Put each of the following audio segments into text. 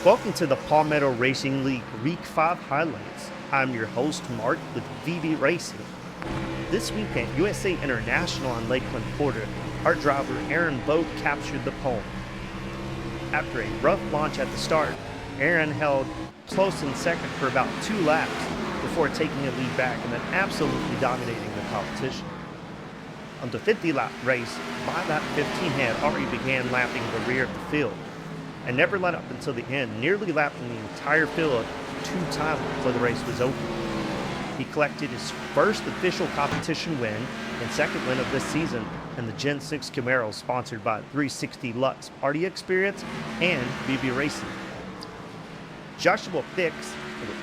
Welcome to the Palmetto Racing League Week 5 highlights. I'm your host, Mark, with VB Racing. This weekend, USA International on Lakeland Porter, our driver Aaron Vogt captured the pole. After a rough launch at the start, Aaron held close in second for about 2 laps before taking a lead back and then absolutely dominating the competition. On the 50-lap race, by lap 15 he had already began lapping the rear of the field and never let up until the end, nearly lapping the entire field 2 times before the race was over. He collected his first official competition win and second win of this season in the Gen 6 Camaro sponsored by 360 Lux Party Experience and VB Racing. Joshua Fix,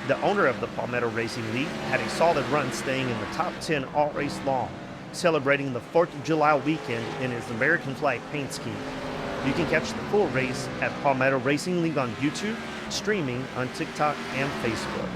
the owner of the Palmetto Racing League, had a solid run staying in the top 10 all race long, celebrating the 4th of July weekend in his American flag paint scheme. You can catch the full race at Palmetto Racing League on YouTube, streaming on TikTok and Facebook.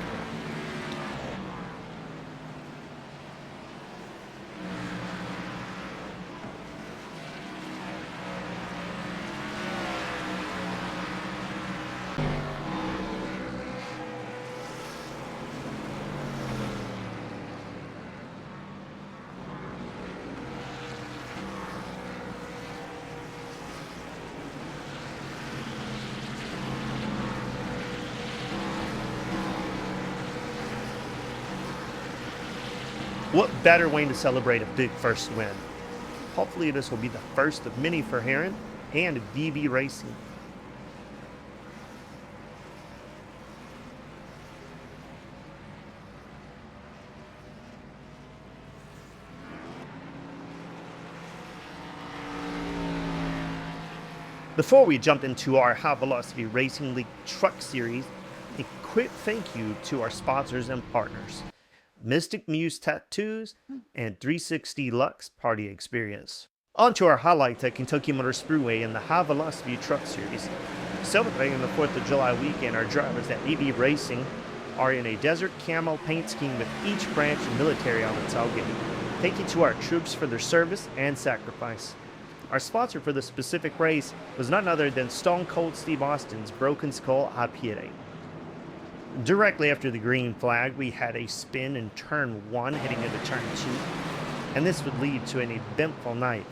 What better way to celebrate a big first win? Hopefully this will be the first of many for Aaron and VB Racing. Before we jump into our High Velocity Racing League Truck Series, a quick thank you to our sponsors and partners, Mystic Muse Tattoos and 360 Lux Party Experience. On to our highlights at Kentucky Motor Speedway in the High Velocity Truck Series. Celebrating the 4th of July weekend, our drivers at VB Racing are in a desert camo paint scheme with each branch of military on the tailgate. Thank you to our troops for their service and sacrifice. Our sponsor for the specific race was none other than Stone Cold Steve Austin's Broken Skull IPA. Directly after the green flag, we had a spin in turn 1 heading into turn 2, and this would lead to an eventful night.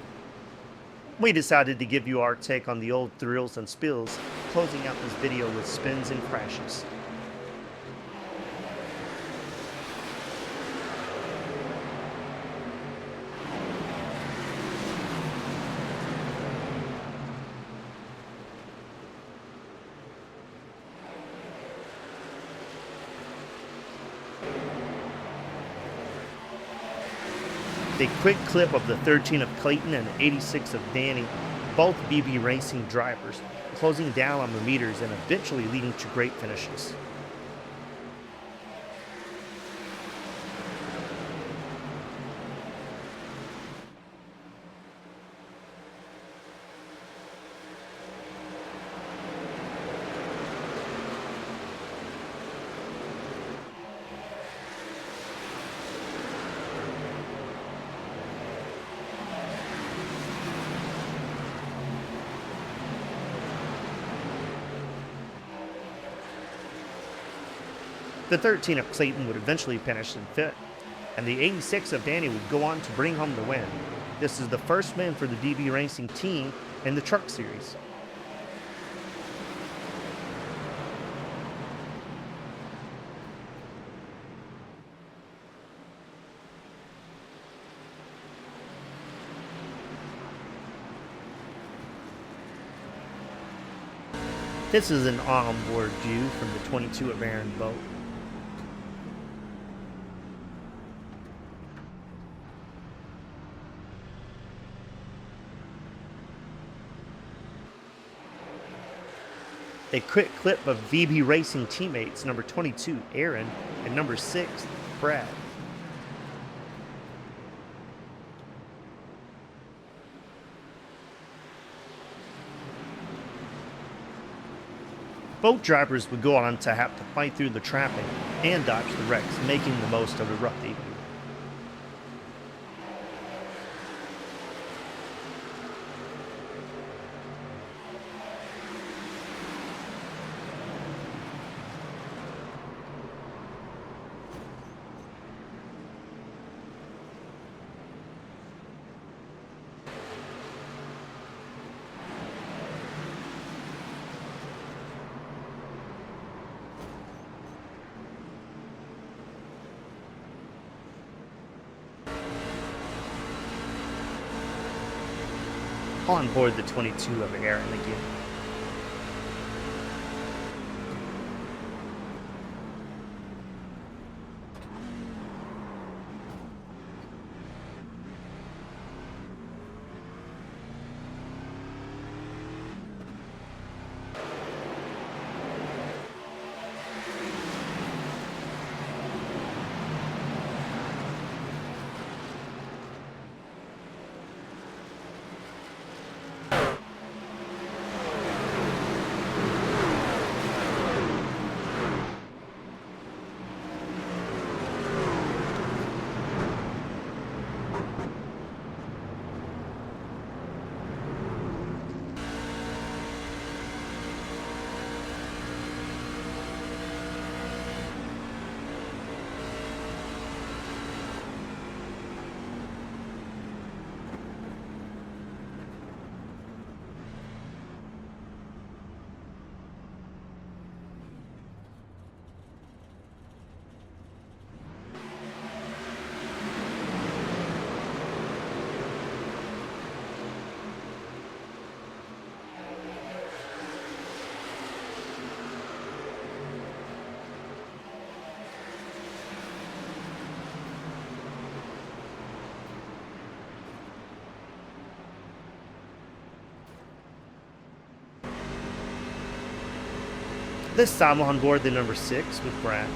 We decided to give you our take on the old thrills and spills, closing out this video with spins and crashes. A quick clip of the 13 of Clayton and 86 of Danny, both VB Racing drivers, closing down on the meters and eventually leading to great finishes. The 13 of Clayton would eventually finish in 5th, and the 86 of Danny would go on to bring home the win. This is the first win for the VB Racing team in the Truck Series. This is an onboard view from the 22 of Aaron Vogt. A quick clip of VB Racing teammates number 22, Aaron, and number 6, Brad. Both drivers would go on to have to fight through the traffic and dodge the wrecks, making the most of a rough evening. On board the 22 of Aaron again. This time on board the number 6 with Brad.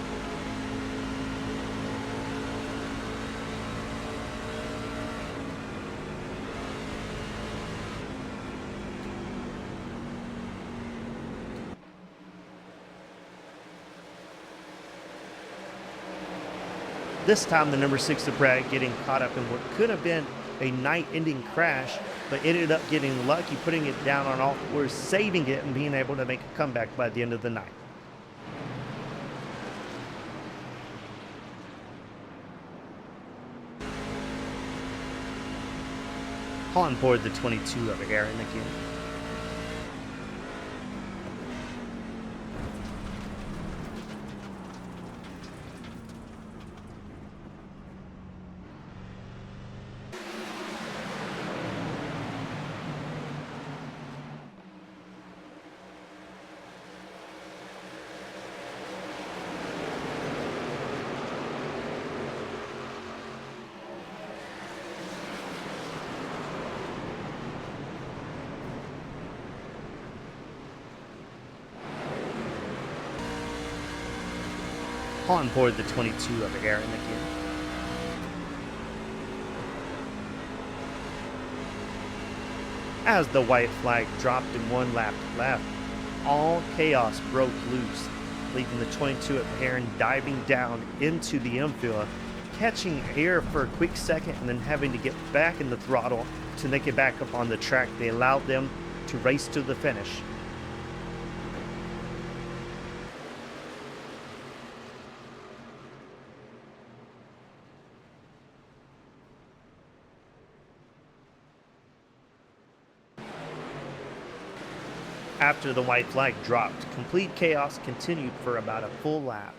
This time the number 6 of Brad getting caught up in what could have been a night-ending crash, but ended up getting lucky, putting it down on all fours, saving it, and being able to make a comeback by the end of the night. On board the 22 of Aaron again. On board the 22 of Aaron again. As the white flag dropped in one lap left, all chaos broke loose, leaving the 22 of Aaron diving down into the infield, catching air for a quick second and then having to get back in the throttle to make it back up on the track. They allowed them to race to the finish. After the white flag dropped, complete chaos continued for about a full lap.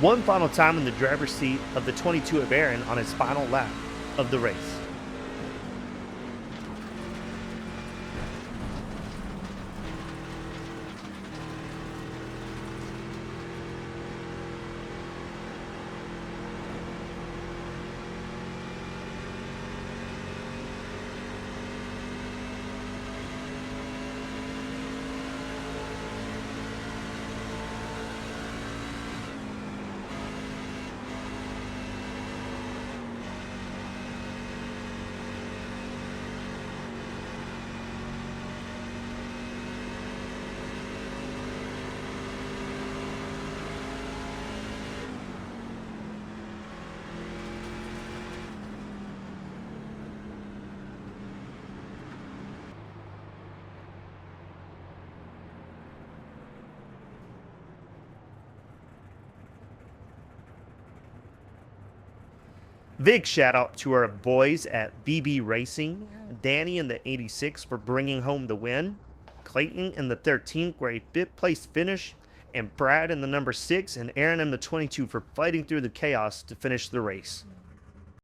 One final time in the driver's seat of the 22 of Aaron on his final lap of the race. Big shout out to our boys at BB Racing, Danny in the 86 for bringing home the win, Clayton in the 13 for a 5th place finish, and Brad in the number 6 and Aaron in the 22 for fighting through the chaos to finish the race.